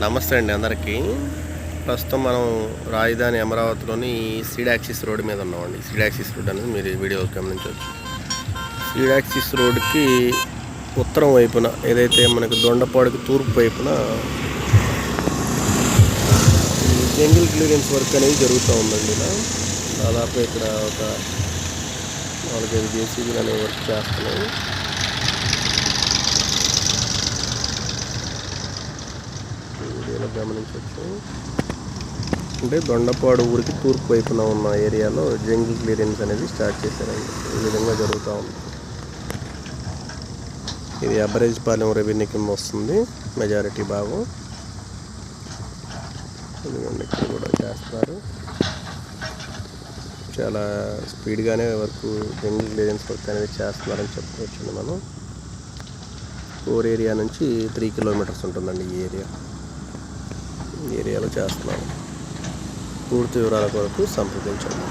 నమస్తే అండి అందరికీ. ప్రస్తుతం మనం రాజధాని అమరావతిలోని సీడ్ యాక్సిస్ రోడ్ మీద ఉన్నామండి. సీడ్ యాక్సిస్ రోడ్ అనేది మీరు వీడియో గమనించవచ్చు. సీడ్ యాక్సిస్ రోడ్కి ఉత్తరం వైపున ఏదైతే మనకు దొండపాడుకి తూర్పు వైపున జంగిల్ క్లియరెన్స్ వర్క్ అనేది జరుగుతూ ఉందండి. ఇలా దాదాపు ఇక్కడ ఒక 4-5 జేసీబీలు అనేవి వర్క్ చేస్తున్నాయి. వీడియోలో గమనించవచ్చు. అంటే దొండపాడు ఊరికి తూర్పు వైపున ఉన్న ఏరియాలో జంగిల్ క్లియరెన్స్ అనేది స్టార్ట్ చేశారండి. ఈ విధంగా జరుగుతూ ఉంది. ఇది అబరేజ్పాలెం రెవెన్యూ కింద వస్తుంది మెజారిటీ భాగం. ఎందుకంటే ఇక్కడ కూడా చేస్తున్నారు. చాలా స్పీడ్గానే వర్క్ జంగిల్ క్లియరెన్స్ వర్క్ అనేది చేస్తున్నారని చెప్పుకోవచ్చండి. మనం కోర్ ఏరియా నుంచి 3 కిలోమీటర్స్ ఉంటుందండి ఈ ఏరియాలో చేస్తున్నాము. పూర్తి వివరాల కొరకు సంప్రదించండి.